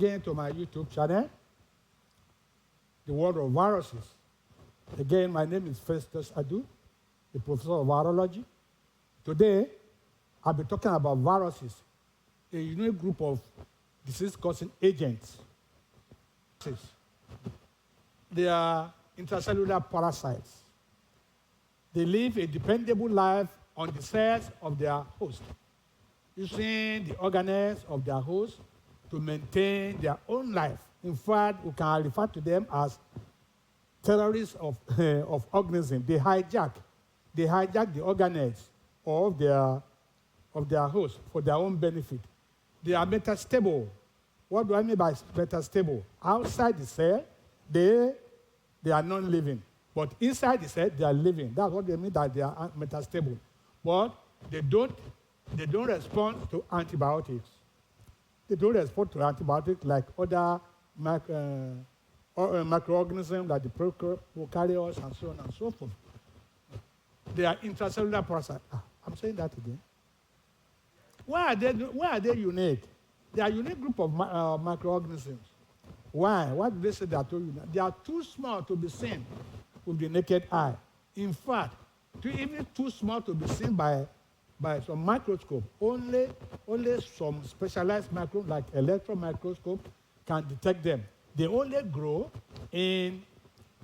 Again to my YouTube channel, The World of Viruses. Again, my name is Festus Adu, the professor of virology. Today, I'll be talking about viruses, a unique group of disease-causing agents. They are intracellular parasites. They live a dependable life on the cells of their host, using the organelles of their host to maintain their own life. In fact, we can refer to them as terrorists of organisms. They hijack the organelles of their host for their own benefit. They are metastable. What do I mean by metastable? Outside the cell, they are non-living. But inside the cell, they are living. That's what they mean that they are metastable. But they don't respond to antibiotics. They don't respond to antibiotics like other microorganisms like the prokaryotes and so on and so forth. They are intracellular parasites. I'm saying that again. Why are they unique? They are a unique group of microorganisms. Why? Why do they say they are too unique? They are too small to be seen with the naked eye. In fact, even too small to be seen by some microscope. Only some specialized microscope, like electron microscope, can detect them. They only grow in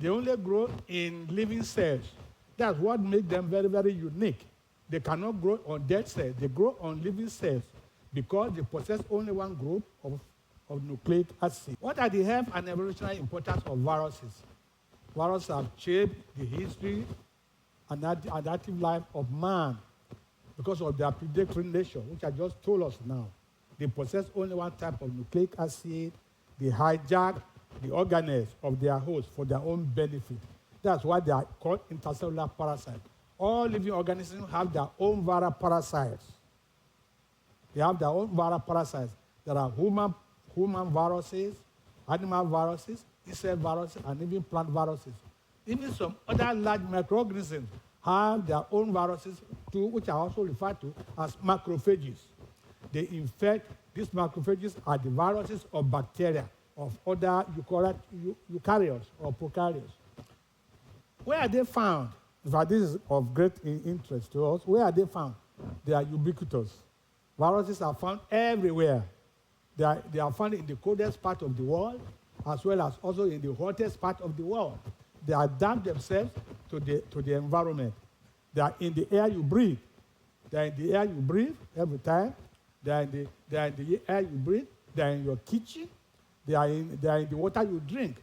living cells. That's what makes them very, very unique. They cannot grow on dead cells. They grow on living cells because they possess only one group of nucleic acid. What are the health and evolutionary importance of viruses? Viruses have shaped the history and adaptive life of man because of their predatory nature, which I just told us now. They possess only one type of nucleic acid. They hijack the organelles of their host for their own benefit. That's why they are called intracellular parasites. All living organisms have their own viral parasites. They have their own viral parasites. There are human viruses, animal viruses, insect viruses, and even plant viruses. Even some other large microorganisms have their own viruses too, which are also referred to as macrophages. They infect, these macrophages are the viruses of bacteria, of other eukaryotes or prokaryotes. Where are they found? In fact, this is of great interest to us. Where are they found? They are ubiquitous. Viruses are found everywhere. They are found in the coldest part of the world, as well as also in the hottest part of the world. They adapt themselves to the environment. They are in the air you breathe. They are in the air you breathe every time. They are in the air you breathe. They are in your kitchen. They are in the water you drink,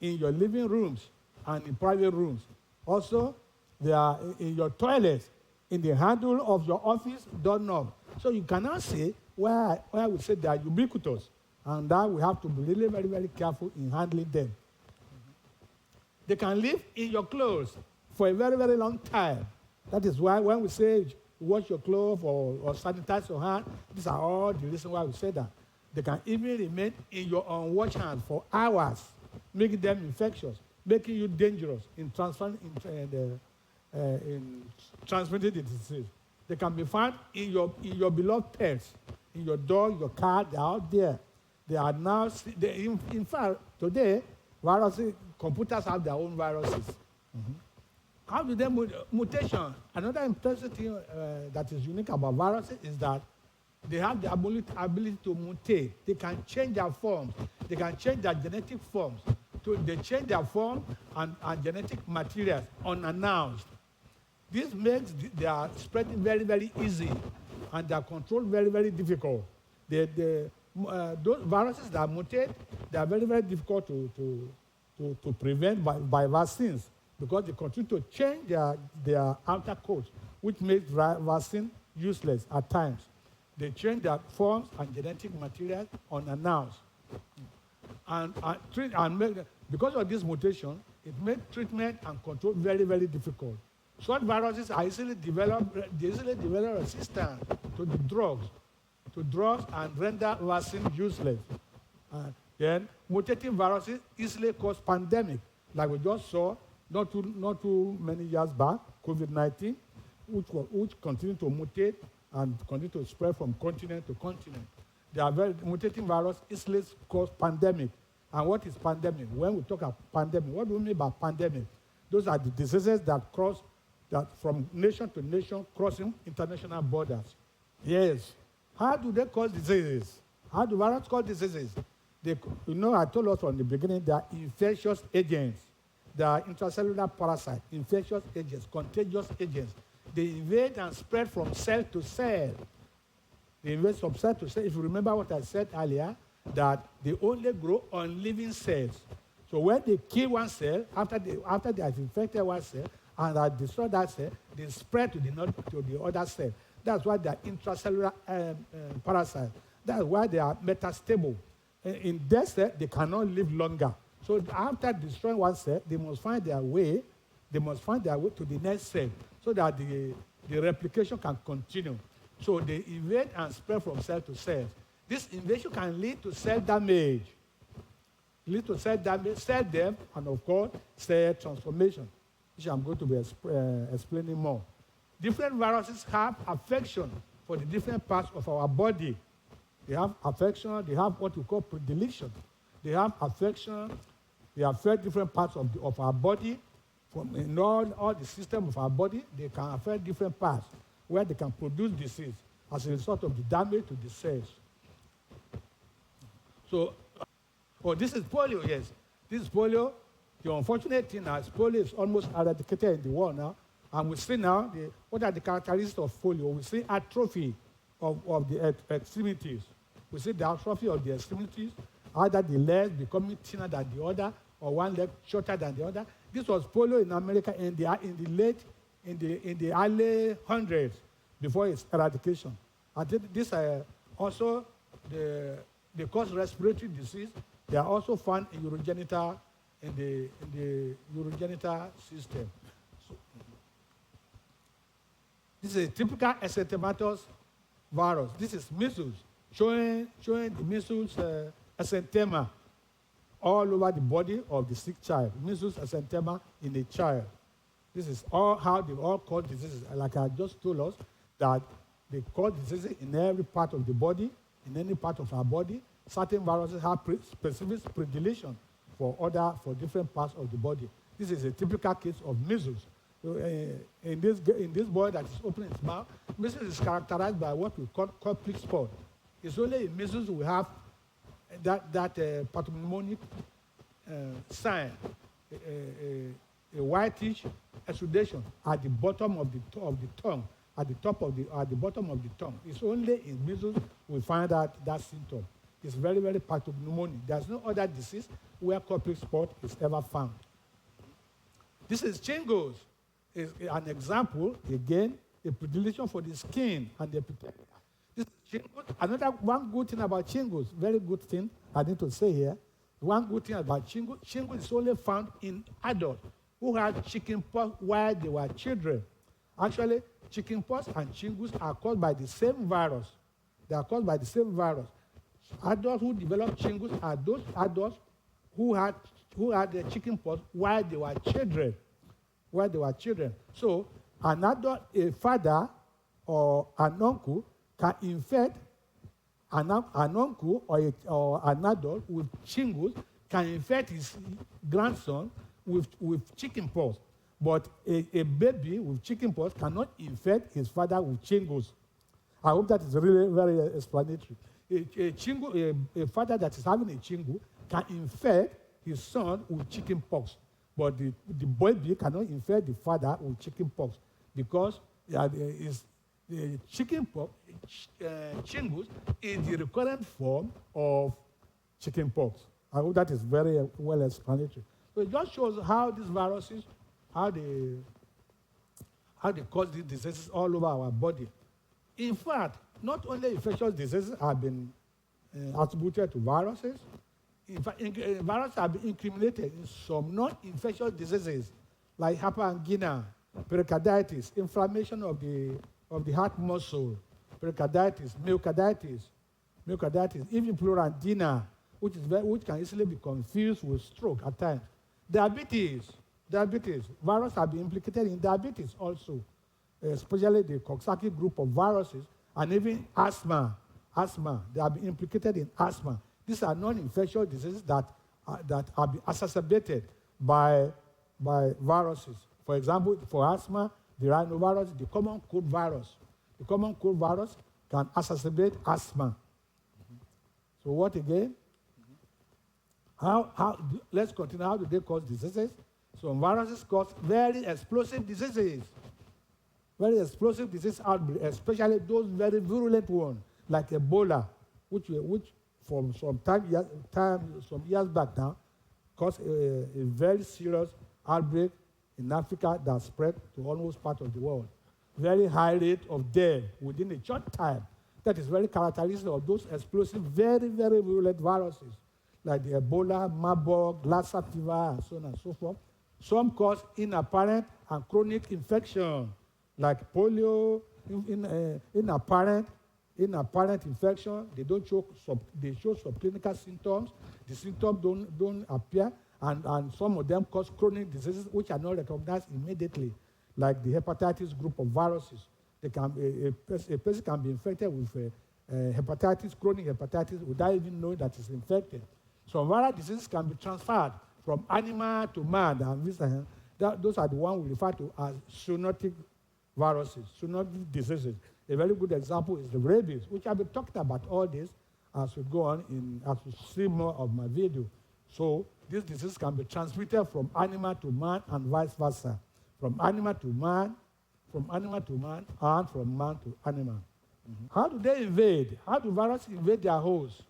in your living rooms and in private rooms. Also, they are in your toilets, in the handle of your office doorknob. So you cannot say where we say they are ubiquitous, and that we have to be really very, very careful in handling them. They can live in your clothes for a very, very long time. That is why when we say wash your clothes or sanitize your hand, these are all the reasons why we say that. They can even remain in your unwashed hands for hours, making them infectious, making you dangerous in transmitting the disease. They can be found in your beloved pets, in your dog, your cat. They are out there. They are now. In fact, today, computers have their own viruses. Mm-hmm. How do they mutation? Another interesting thing that is unique about viruses is that they have the ability to mutate. They can change their forms. They can change their genetic forms. They change their form and genetic materials unannounced. This makes their spreading very, very easy, and their control very, very difficult. Those viruses that mutate, they are very, very difficult to prevent by vaccines, because they continue to change their outer coat, which makes vaccine useless at times. They change their forms and genetic material unannounced. Because of this mutation, it makes treatment and control very, very difficult. Such viruses are easily develop resistance to the drugs and render vaccine useless. Then mutating viruses easily cause pandemic, like we just saw not too many years back, COVID-19, which continued to mutate and continue to spread from continent to continent. They are very mutating virus easily cause pandemic. And what is pandemic? When we talk about pandemic, what do we mean by pandemic? Those are the diseases that cross that from nation to nation, crossing international borders. Yes. How do they cause diseases? How do viruses cause diseases? I told us from the beginning, they are infectious agents. They are intracellular parasites, infectious agents, contagious agents. They invade and spread from cell to cell. They invade from cell to cell. If you remember what I said earlier, that they only grow on living cells. So when they kill one cell, after they have infected one cell and have destroyed that cell, they spread to the other cell. That's why they are intracellular parasites. That's why they are metastable. In that cell, they cannot live longer. So after destroying one cell, they must find their way to the next cell so that the replication can continue. So they invade and spread from cell to cell. This invasion can lead to cell damage, cell death, and of course, cell transformation, which I'm going to be explaining more. Different viruses have affection for the different parts of our body. They have affection, they have what we call predilection. They have affection, they affect different parts of our body. In all the system of our body, they can affect different parts where they can produce disease as a result of the damage to the cells. So, this is polio, yes. This is polio. The unfortunate thing is polio is almost eradicated in the world now. And we see now, what are the characteristics of polio? We see atrophy of the extremities. We see the atrophy of the extremities, either the legs becoming thinner than the other, or one leg shorter than the other. This was polio in America in the early hundreds before its eradication. And this also they cause respiratory disease. They are also found in the urogenital system. So, this is a typical exanthematous virus. This is measles, showing the measles exanthema all over the body of the sick child. Measles exanthema in a child. This is all how they all cause diseases. Like I just told us, that they cause diseases in every part of the body, in any part of our body. Certain viruses have specific predilection for different parts of the body. This is a typical case of measles. In this boy that is opening his mouth, measles is characterized by what we call complete spot. It's only in measles we have that pathognomonic sign, a whitish exudation at the bottom of the tongue, at the bottom of the tongue. It's only in measles we find that symptom. It's very, very pathognomonic. There's no other disease where complete spot is ever found. This is shingles. Is an example, again, a predilection for the skin and the epithelium. This shingles, one good thing about shingles, very good thing I need to say here. One good thing about shingles is only found in adults who had chickenpox while they were children. Actually, chickenpox and shingles are caused by the same virus. They are caused by the same virus. Adults who develop shingles are those adults who had the chickenpox while they were children. So, a father or an uncle can infect an uncle or an adult with shingles, can infect his grandson with chickenpox. But a baby with chickenpox cannot infect his father with shingles. I hope that is really very explanatory. A father that is having a chingu can infect his son with chickenpox, but the baby cannot infect the father with chickenpox because the chickenpox, chingus is the recurrent form of chickenpox. I hope that is very well explanatory. So it just shows how these viruses, how they cause these diseases all over our body. In fact, not only infectious diseases have been attributed to viruses. In fact, viruses have been incriminated in some non-infectious diseases like hyperangina, pericarditis, inflammation of the heart muscle, pericarditis, myocarditis, even pleurodina, which can easily be confused with stroke at times. Diabetes. Viruses have been implicated in diabetes also, especially the Coxsackie group of viruses, and even asthma asthma. They have been implicated in asthma. These are non-infectious diseases that have been exacerbated by viruses. For example, for asthma, the rhinovirus, the common cold virus. The common cold virus can exacerbate asthma. So what again? Let's continue. How do they cause diseases? Some viruses cause very explosive diseases. Very explosive disease outbreak, especially those very virulent ones, like Ebola, which from some some years back now, caused a very serious outbreak in Africa that spread to almost part of the world. Very high rate of death within a short time. That is very characteristic of those explosive, very, very virulent viruses, like the Ebola, Marburg, Lassa fever, and so on and so forth. Some cause inapparent and chronic infection, like polio, inapparent infection. They show subclinical symptoms. The symptoms don't appear, and some of them cause chronic diseases which are not recognized immediately, like the hepatitis group of viruses. A person can be infected with chronic hepatitis, without even knowing that it's infected. Some viral diseases can be transferred from animal to man, and those are the ones we refer to as zoonotic viruses, zoonotic diseases. A very good example is the rabies, which I've been talking about all this as we go on, as we see more of my video. So this disease can be transmitted from animal to man and vice versa, from animal to man, and from man to animal. How do they invade? How do viruses invade their host?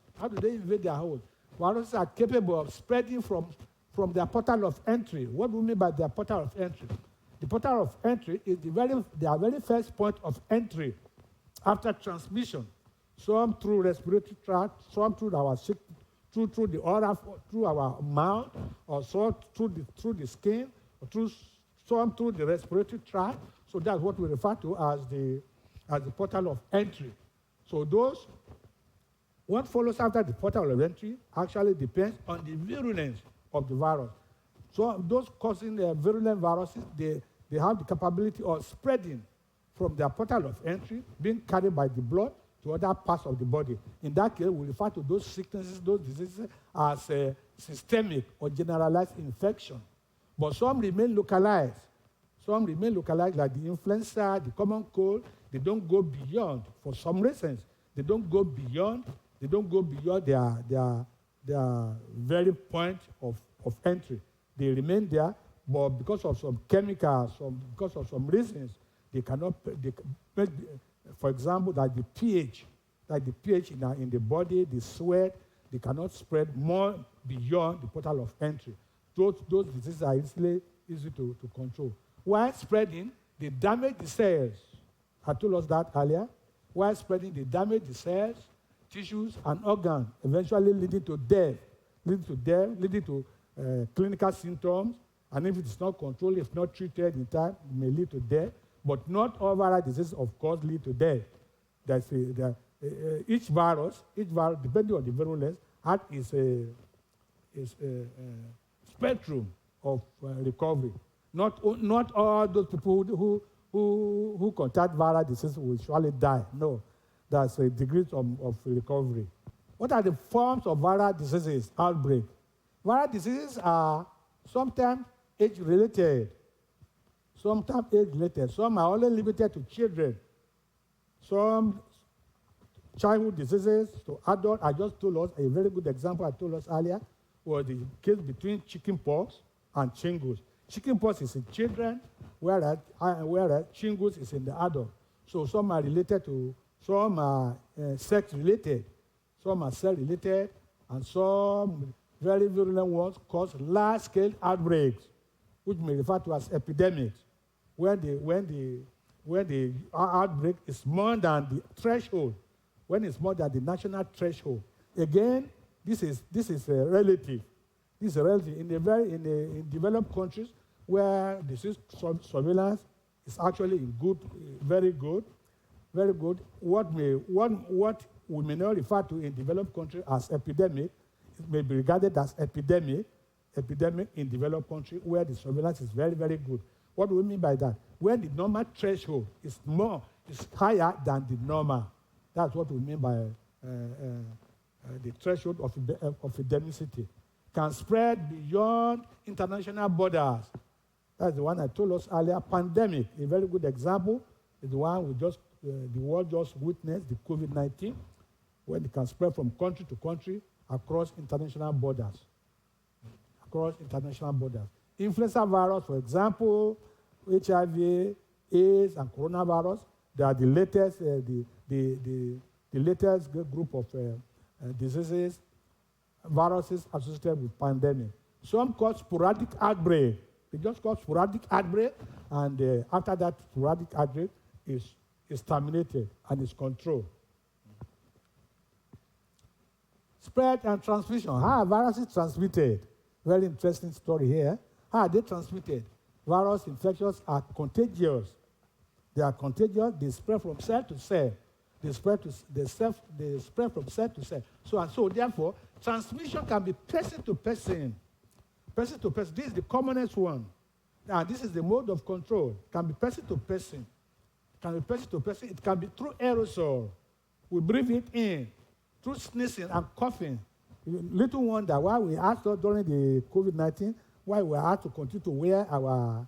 Viruses are capable of spreading from their portal of entry. What do we mean by their portal of entry? The portal of entry is their very first point of entry after transmission. Some through respiratory tract, some through the aura, through our mouth, or some through the skin, or some through the respiratory tract. So that's what we refer to as the portal of entry. So what follows after the portal of entry actually depends on the virulence of the virus. So those causing virulent viruses, they have the capability of spreading from their portal of entry, being carried by the blood to other parts of the body. In that case, we refer to those sicknesses, those diseases as systemic or generalized infection. But some remain localized. Like the influenza, the common cold. They don't go beyond, for some reasons. They don't go beyond their very point of entry. They remain there, but because of some chemicals, because of some reasons, they cannot. For example, like the pH in the body, the sweat, they cannot spread more beyond the portal of entry. Those diseases are easy to control. While spreading, they damage the cells. I told us that earlier. While spreading, they damage the cells, tissues, and organs, eventually leading to death, leading to clinical symptoms, and if it's not controlled, if not treated in time, it may lead to death. But not all viral diseases, of course, lead to death. Each virus, depending on the virulence, has a spectrum of recovery. Not all those people who contact viral disease will surely die. No, there's a degree of recovery. What are the forms of viral diseases outbreak? Viral diseases are sometimes age-related. Some are only limited to children. Some childhood diseases to adults. I just told us a very good example I told us earlier was the case between chickenpox and shingles. Chickenpox is in children, whereas shingles is in the adult. So some are sex-related, some are cell-related, and some very virulent ones cause large-scale outbreaks, which may refer to as epidemics, when the outbreak is more than the threshold, when it's more than the national threshold. Again, this is relative. This is relative. In developed countries where disease surveillance is actually very good. What we may not refer to in developed countries as epidemic, it may be regarded as epidemic in developed countries where the surveillance is very, very good. What do we mean by that? When the normal threshold is higher than the normal. That's what we mean by the threshold of endemicity, can spread beyond international borders. That's the one I told us earlier. Pandemic, a very good example, is the one the world just witnessed, the COVID-19, when it can spread from country to country across international borders. Influenza virus, for example, HIV, AIDS, and coronavirus, they are the latest, the latest group of diseases, viruses associated with pandemic. Some cause sporadic outbreak. They just cause sporadic outbreak, and after that sporadic outbreak is terminated and is controlled. Spread and transmission. How are viruses transmitted? Very interesting story here. How are they transmitted? Virus infections are contagious. They are contagious. They spread from cell to cell. They spread from cell to cell. So therefore, transmission can be person to person. Person to person. This is the commonest one. And this is the mode of control. It can be person to person. It can be person to person. It can be through aerosol. We breathe it in. Through sneezing and coughing. Little wonder why we asked during the COVID-19, why we had to continue to wear our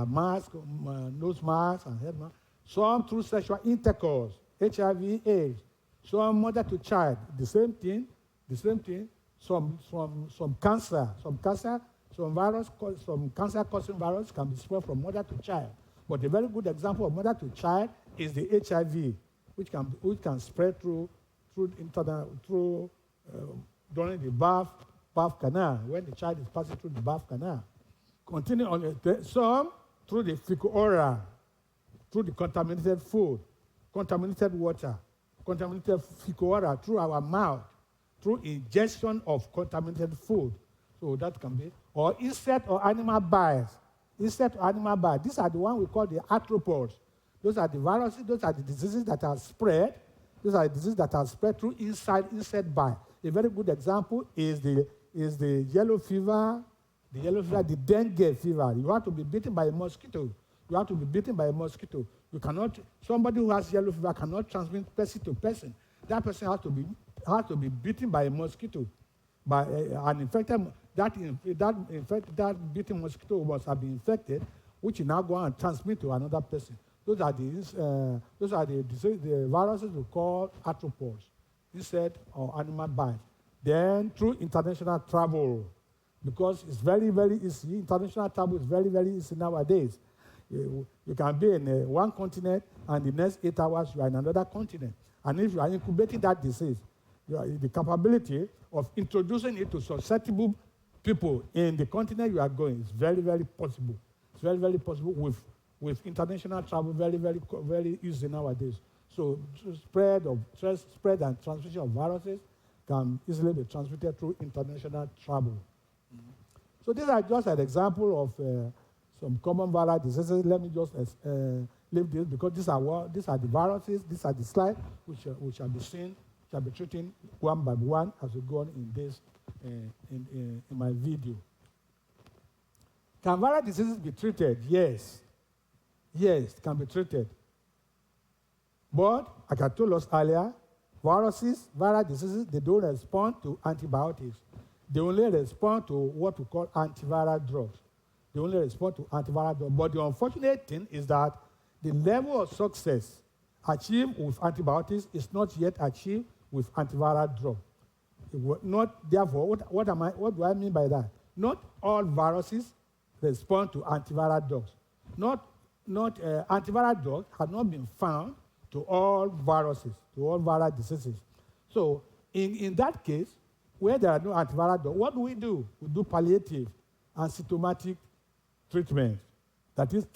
mask, nose mask and head mask. Some through sexual intercourse, HIV, AIDS. Some mother to child, the same thing. Some cancer, some virus, some cancer-causing virus can be spread from mother to child. But a very good example of mother to child is the HIV, which can spread through during the birth canal, when the child is passing through the birth canal. Continue on some through the fecal-oral, through the contaminated food, contaminated water, contaminated fecal-oral, through our mouth, through ingestion of contaminated food. So that can be, or insect or animal bites. Insect or animal bites. These are the ones we call the arthropods. Those are the viruses, those are the diseases that are spread. Those are diseases that are spread through insect bite. A very good example is the yellow fever, the dengue fever. You have to be bitten by a mosquito. Somebody who has yellow fever cannot transmit person to person. That person has to be bitten by a mosquito. By an infected, that bitten mosquito must have been infected, which will now go and transmit to another person. Those are the viruses we call arthropods, insect or animal bite. Then through international travel, because it's very, very easy. International travel is very, very easy nowadays. You can be in one continent, and the next 8 hours you are in another continent. And if you are incubating that disease, the capability of introducing it to susceptible people in the continent you are going is very, very possible. It's very, very possible with international travel, very, very, very easy nowadays. So spread and transmission of viruses can easily be transmitted through international travel. So these are just an example of some common viral diseases. Let me just leave this because these are the viruses. These are the slides which shall be seen, shall be treating one by one as we go on in this in my video. Can viral diseases be treated? Yes. Yes, it can be treated. But, like I told us earlier, viral diseases, they don't respond to antibiotics. They only respond to what we call antiviral drugs. But the unfortunate thing is that the level of success achieved with antibiotics is not yet achieved with antiviral drugs. Therefore, what do I mean by that? Not all viruses respond to antiviral drugs. Antiviral drugs have not been found to all viruses, to all viral diseases. So in that case, where there are no antiviral drugs, what do? We do palliative and symptomatic treatment. That is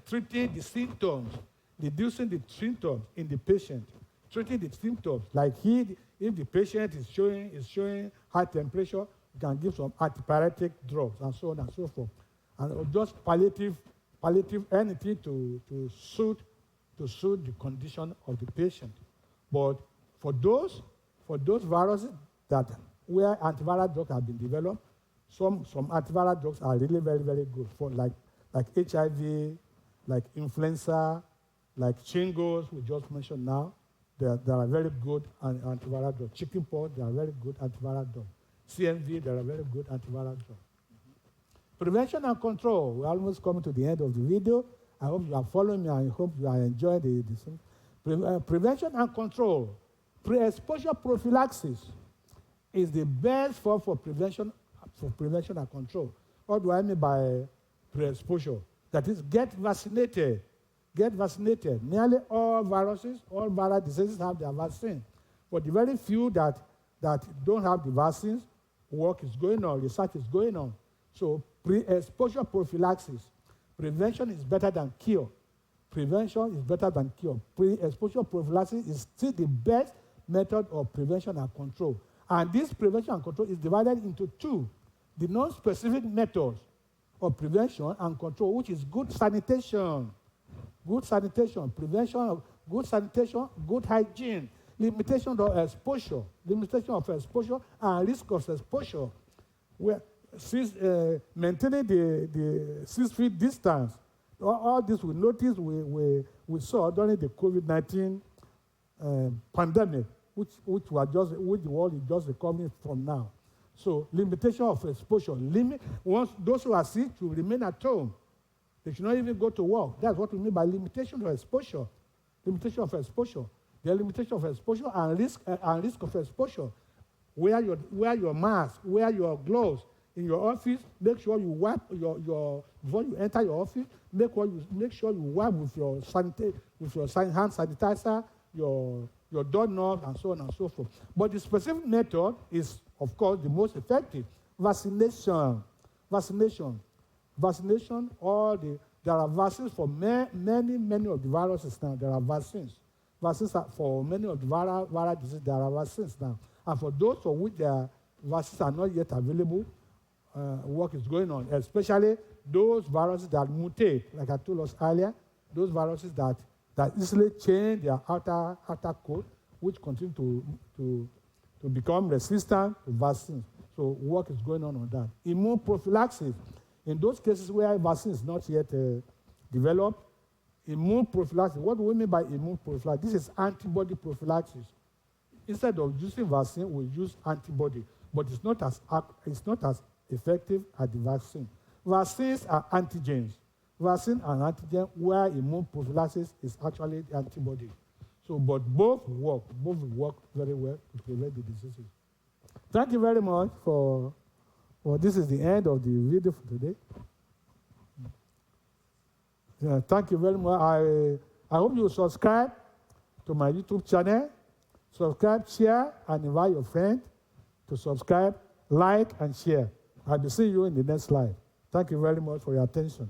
treating the symptoms, reducing the symptoms in the patient, treating the symptoms. Like if the patient is showing high temperature, you can give some antipyretic drugs and so on and so forth. And just palliative anything to suit the condition of the patient. But for those viruses where antiviral drugs have been developed, some antiviral drugs are really very, very good for like HIV, like influenza, like shingles we just mentioned now. They are very good antiviral drugs. Chickenpox, they are very good antiviral drugs. CMV, they are very good antiviral drugs. Prevention and control. We're almost coming to the end of the video. I hope you are following me. I hope you are enjoying this thing. Prevention and control. Pre-exposure prophylaxis is the best form for prevention and control. What do I mean by pre-exposure? That is, get vaccinated. Get vaccinated. Nearly all viruses, all viral diseases have their vaccine. For the very few that don't have the vaccines, work is going on, research is going on. So pre-exposure prophylaxis. Prevention is better than cure. Prevention is better than cure. Pre-exposure prophylaxis is still the best method of prevention and control. And this prevention and control is divided into two. The non-specific methods of prevention and control, which is good sanitation. Good sanitation, prevention of good sanitation, good hygiene, limitation of exposure, and risk of exposure. Maintaining the 6 feet distance. All this we noticed, we saw during the COVID-19 pandemic, which the world is just recovering from now. So limitation of exposure. Once those who are sick should remain at home. They should not even go to work. That's what we mean by limitation of exposure. Limitation of exposure. The limitation of exposure and risk of exposure. Wear your mask, wear your gloves. In your office, make sure you wipe before you enter your office, make sure you wipe with your hand sanitizer, your doorknob, and so on and so forth. But the specific method is, of course, the most effective. Vaccination. There are vaccines for many of the viruses now. There are vaccines. Vaccines for many of the viral diseases, there are vaccines now. And for those for which the vaccines are not yet available, work is going on, especially those viruses that mutate, like I told us earlier, those viruses that easily change their outer coat, which continue to become resistant to vaccines. So work is going on that. Immune prophylaxis. In those cases where vaccine is not yet developed, immune prophylaxis. What do we mean by immune prophylaxis? This is antibody prophylaxis. Instead of using vaccine, we use antibody, but it's not as effective as the vaccine. Vaccines are antigens. Vaccine and antigen, where immune prophylaxis is actually the antibody. So, but both work very well to prevent the diseases. Thank you very much for. Well, this is the end of the video for today. Yeah, thank you very much. I hope you subscribe to my YouTube channel. Subscribe, share, and invite your friend to subscribe, like, and share. I'll be seeing you in the next slide. Thank you very much for your attention.